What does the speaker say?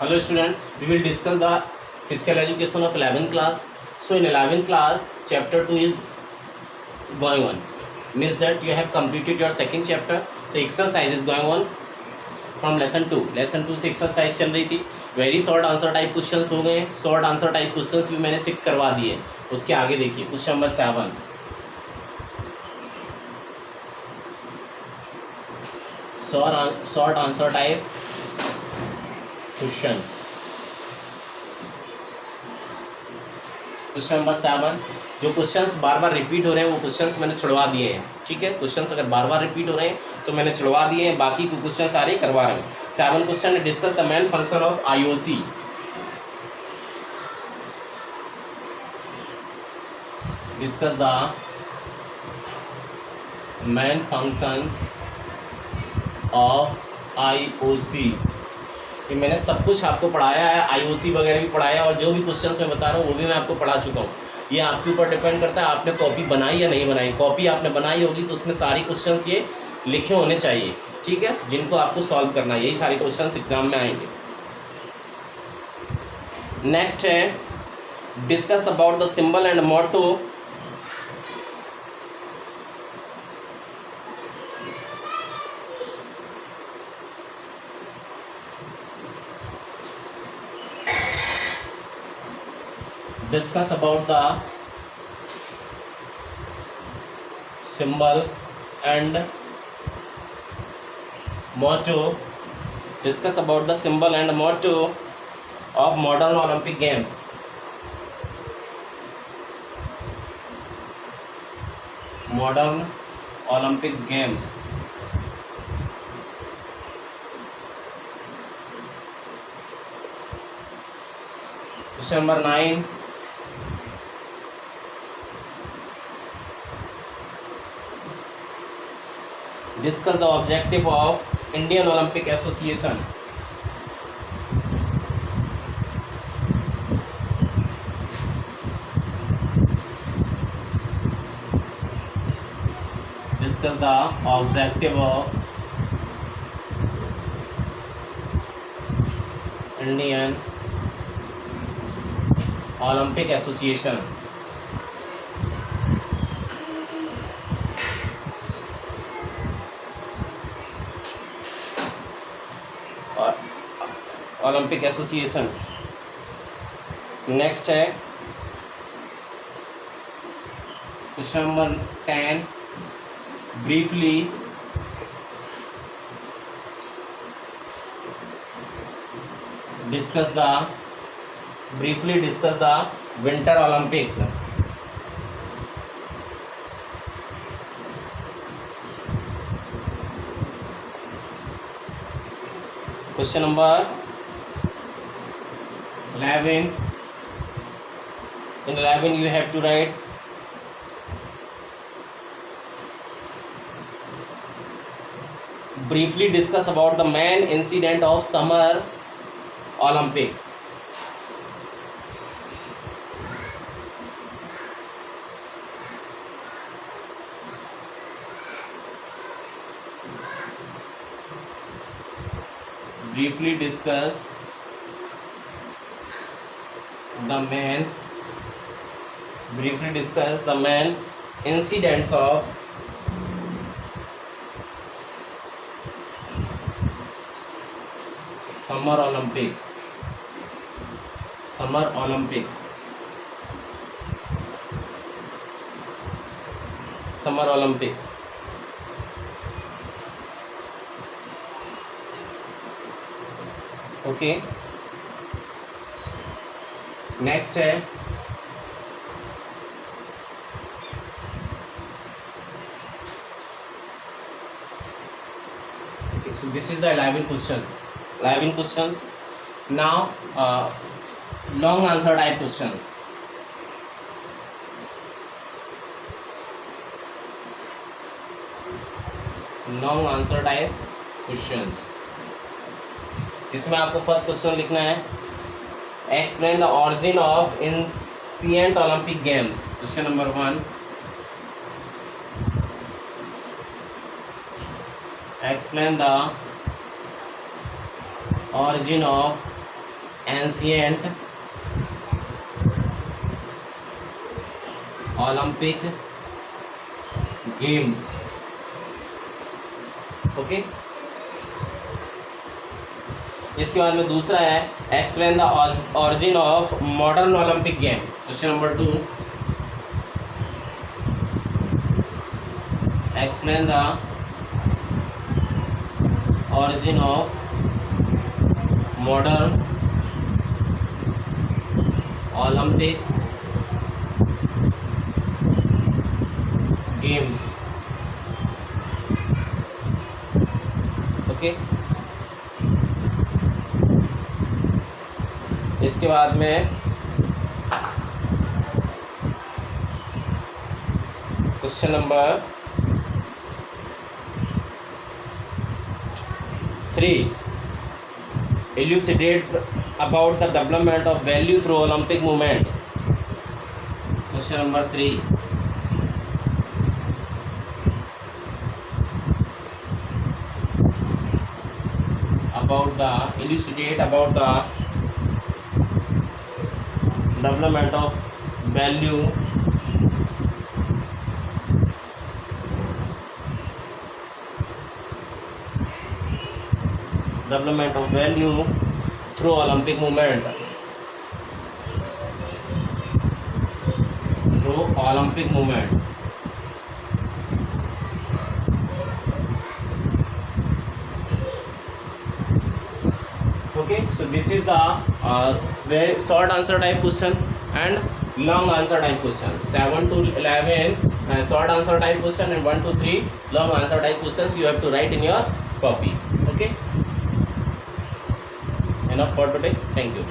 Hello students, we will discuss the physical education of 11th class. So in 11th class, chapter 2 is going on. Means that you have completed your second chapter. So exercise is going on from lesson 2. Lesson 2 से exercise चल रही थी. Very short answer type questions हो गए. Short answer type questions भी मैंने 6 करवा दिए. उसके आगे देखिए question number 7. Short answer type question. Question number 7. जो क्वेश्चंस बार बार रिपीट हो रहे हैं वो क्वेश्चंस मैंने छुड़वा दिए हैं. ठीक है, क्वेश्चंस अगर बार बार रिपीट हो रहे हैं तो मैंने छुड़वा दिए हैं, बाकी के क्वेश्चन सारे करवा रहे हैं. 7 question. Discuss the main function of IOC. Discuss the main functions of IOC. ये मैंने सब कुछ आपको पढ़ाया है, आईओसी वगैरह भी पढ़ाया है, और जो भी क्वेश्चंस मैं बता रहा हूँ वो भी मैं आपको पढ़ा चुका हूँ. ये आपके ऊपर डिपेंड करता है आपने कॉपी बनाई या नहीं बनाई. कॉपी आपने बनाई होगी तो उसमें सारी क्वेश्चंस ये लिखे होने चाहिए. ठीक है, जिनको आपको सॉल्व करना है, यही सारे क्वेश्चंस एग्जाम में आएंगे. नेक्स्ट है discuss about the symbol and motto. Discuss about the symbol and motto. Discuss about the symbol and motto of modern Olympic Games. Modern Olympic Games. Question number 9. Discuss the objective of Indian Olympic Association. Discuss the objective of Indian Olympic Association. Olympic association. Next है question number 10. Briefly discuss the winter Olympics. Question number 11. In 11 you have to write briefly discuss about the main incident of Summer Olympic. Briefly discuss the main incidents of Summer Olympic. Okay. Next है so this is the 11 questions. Now long answer type questions. जिसमें आपको first question लिखना है explain the origin of ancient Olympic Games. Question number 1. Explain the origin of ancient Olympic Games. Okay, इसके बाद में दूसरा है explain the origin of modern Olympic game. Question number 2, explain the origin of modern Olympic games. Okay, इसके बाद में question number 3, elucidate about the development of value through Olympic movement. Question number 3, elucidate about the development of value through Olympic movement. Okay, so this is the very short answer type question and long answer type question. 7 to 11 short answer type question and 1 to 3 long answer type questions you have to write in your copy. Okay, enough for today. Thank you.